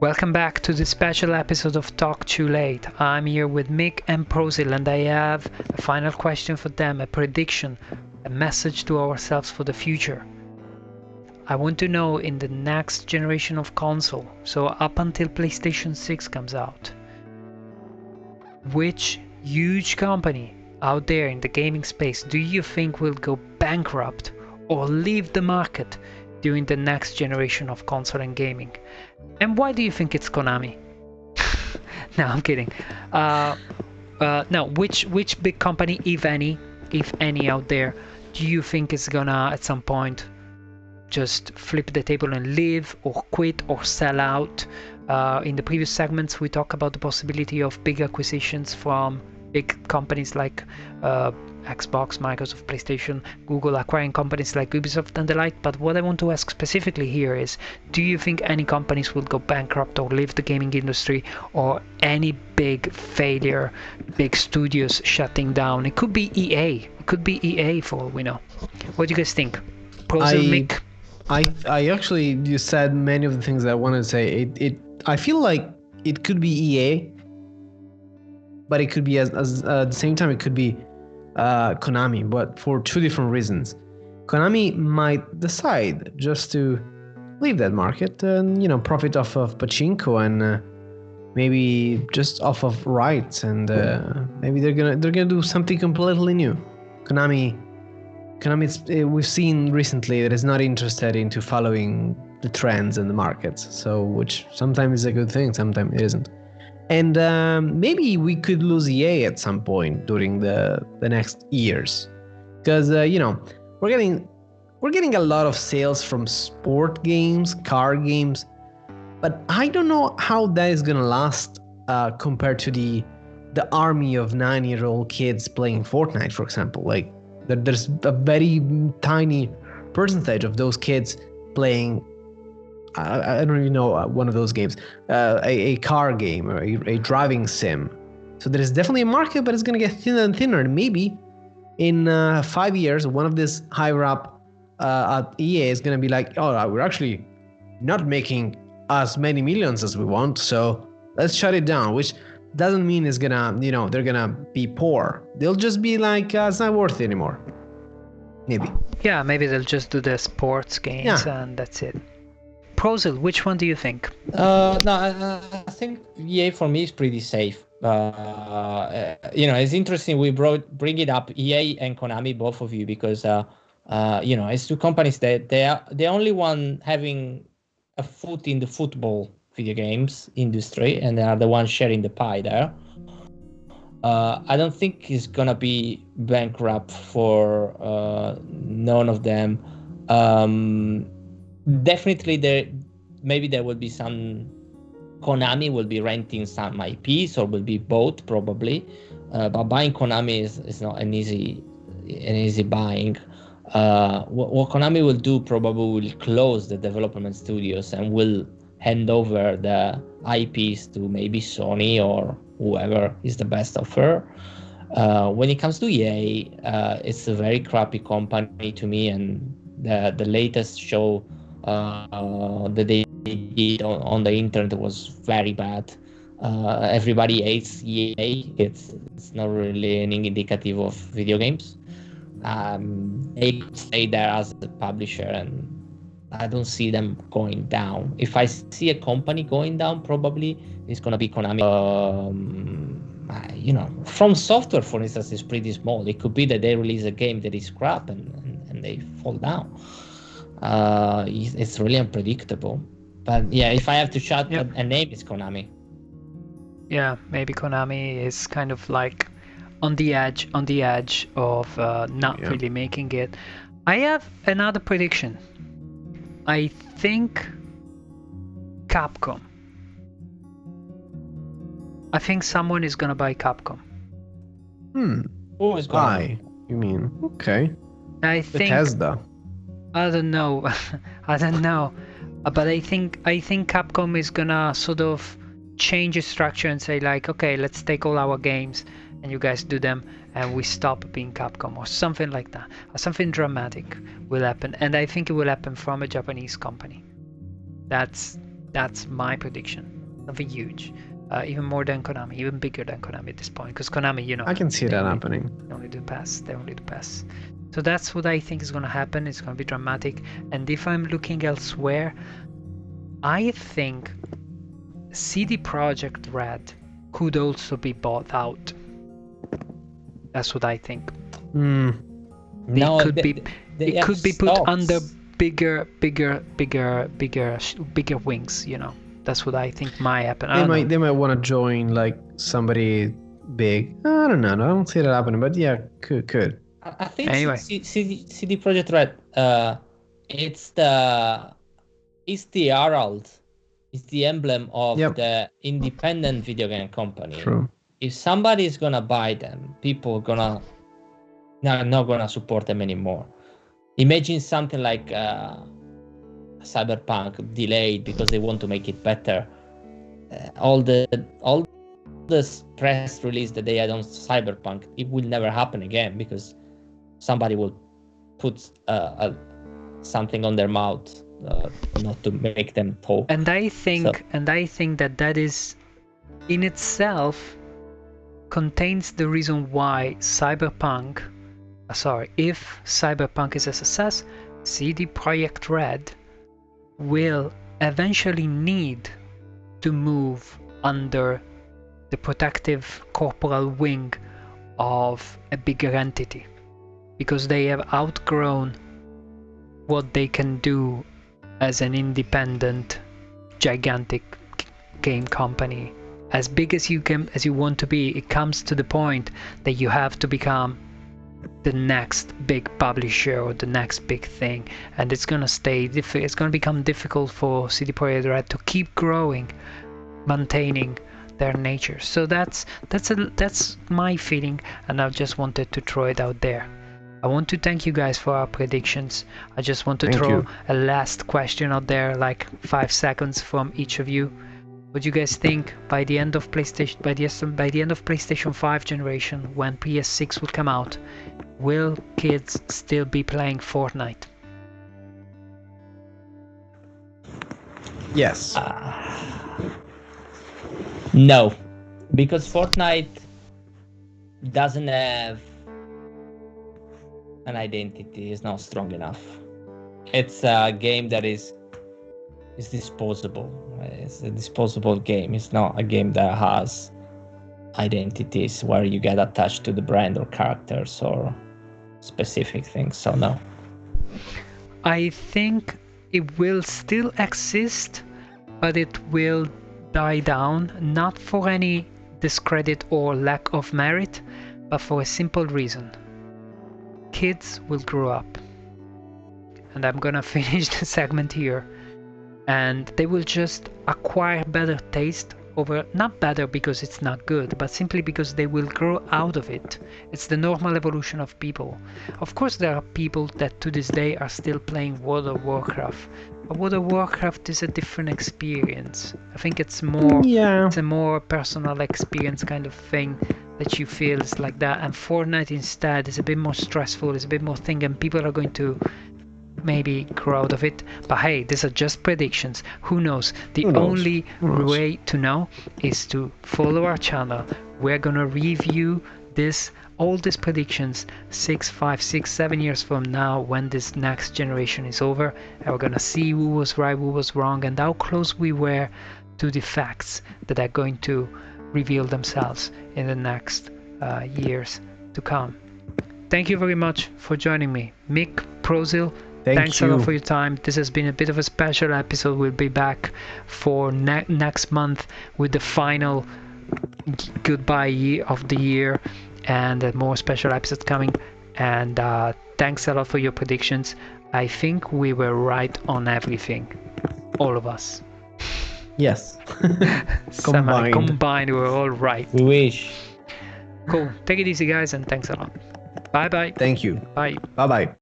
Welcome back to the special episode of Talk Too Late. I'm here with Mick and Prosil, and I have a final question for them, a prediction, a message to ourselves for the future. I want to know, in the next generation of console, so up until PlayStation 6 comes out, which huge company out there in the gaming space do you think will go bankrupt or leave the market during the next generation of console and gaming? And why do you think it's Konami? No, I'm kidding. No, which big company, if any out there, do you think is gonna at some point just flip the table and leave or quit or sell out? In the previous segments, we talked about the possibility of big acquisitions from big companies like Xbox, Microsoft, PlayStation, Google acquiring companies like Ubisoft and the like. But what I want to ask specifically here is, do you think any companies will go bankrupt or leave the gaming industry, or any big failure, big studios shutting down? It could be EA. It could be EA for all we know. What do you guys think? Mick? I actually, you said many of the things I wanted to say. I feel like it could be EA, but it could be at the same time it could be Konami, but for two different reasons. Konami might decide just to leave that market and profit off of pachinko and maybe just off of rights, and maybe they're gonna do something completely new. Konami, we've seen recently that is not interested into following the trends and the markets, so which sometimes is a good thing, sometimes it isn't. And maybe we could lose EA at some point during the next years, because we're getting a lot of sales from sport games, car games, but I don't know how that is gonna last compared to the army of 9-year-old kids playing Fortnite, for example. Like there's a very tiny percentage of those kids playing. I don't even know one of those games, a car game or a driving sim. So there is definitely a market, but it's going to get thinner and thinner. And maybe in 5 years, one of these higher up at EA is going to be like, oh, we're actually not making as many millions as we want, so let's shut it down, which doesn't mean it's going to, they're going to be poor. They'll just be like, it's not worth it anymore. Maybe. Yeah, maybe they'll just do the sports games and that's it. Prosil, which one do you think? No, I think EA for me is pretty safe. It's interesting we bring it up, EA and Konami, both of you, because it's two companies that they are the only one having a foot in the football video games industry, and they are the ones sharing the pie there. I don't think it's gonna be bankrupt for none of them. Definitely there will be some. Konami will be renting some IPs, or will be both probably, but buying Konami is not an easy buying. What Konami will do probably will close the development studios and will hand over the IPs to maybe Sony or whoever is the best offer. When it comes to EA, it's a very crappy company to me, and the latest show that they did on the internet was very bad. Everybody hates EA. It's not really an indicative of video games. They stay there as a publisher, and I don't see them going down. If I see a company going down, probably it's gonna be Konami. From Software, for instance, is pretty small. It could be that they release a game that is crap and they fall down. It's really unpredictable. But yeah, if I have to shout a name, it's Konami. Yeah, maybe Konami is kind of like on the edge of not really making it. I have another prediction. I think Capcom. I think someone is gonna buy Capcom. Who is gonna buy? You mean? Okay. I think Bethesda. I don't know. But I think Capcom is gonna sort of change its structure and say like, okay, let's take all our games and you guys do them, and we stop being Capcom, or something like that. Or something dramatic will happen, and I think it will happen from a Japanese company. That's That's my prediction. Something huge. Even more than Konami, even bigger than Konami at this point. Because Konami, you know, I can see that happening. They only do pass. They only do pass. So that's what I think is going to happen. It's going to be dramatic. And if I'm looking elsewhere, I think CDProjektRED could also be bought out. That's what I think. No, It could be put under bigger wings. You know, that's what I think might happen. They might want to join like somebody big. I don't know. I don't see that happening, but yeah, could. I think anyway. CDProjektRED, it's the herald, it's the emblem of the independent video game company. True. If somebody is gonna buy them, people are not gonna support them anymore. Imagine something like Cyberpunk delayed because they want to make it better. All the press release that they had on Cyberpunk, it will never happen again because somebody will put something on their mouth, not to make them talk. And I think that is in itself contains the reason why if Cyberpunk is a success, CDProjektRED will eventually need to move under the protective corporal wing of a bigger entity, because they have outgrown what they can do as an independent, gigantic game company. As big as you want to be, it comes to the point that you have to become the next big publisher or the next big thing, and it's gonna it's gonna become difficult for CDProjektRED to keep growing, maintaining their nature. So that's my feeling, and I just wanted to throw it out there. I want to thank you guys for our predictions. I just want to throw a last question out there, like 5 seconds from each of you. What do you guys think by the end of PlayStation 5 generation, when PS6 will come out, will kids still be playing Fortnite? Yes. No, because Fortnite doesn't have an identity. It's not strong enough. It's a game that is disposable. It's a disposable game. It's not a game that has identities where you get attached to the brand or characters or specific things. So no. I think it will still exist, but it will die down, not for any discredit or lack of merit, but for a simple reason. Kids will grow up, and I'm gonna finish the segment here, and they will just acquire better taste over, not better because it's not good, but simply because they will grow out of it. It's the normal evolution of people. Of course, there are people that to this day are still playing World of Warcraft, but World of Warcraft is a different experience. I think it's more it's a more personal experience kind of thing that you feel is like that, and Fortnite instead is a bit more stressful, it's a bit more thing, and people are going to maybe grow out of it. But hey, these are just predictions. Who knows? The only way to know is to follow our channel. We're gonna review all these predictions 5, 6, 7 years from now, when this next generation is over, and we're gonna see who was right, who was wrong, and how close we were to the facts that are going to reveal themselves in the next years to come. Thank you very much for joining me, Mick, Prozil. Thanks a lot for your time. This has been a bit of a special episode. We'll be back for next month with the final goodbye of the year, and more special episodes coming. And thanks a lot for your predictions. I think we were right on everything, all of us. Yes. Combined, we're all right. We wish. Cool. Take it easy, guys, and thanks a lot. Bye bye. Thank you. Bye. Bye bye.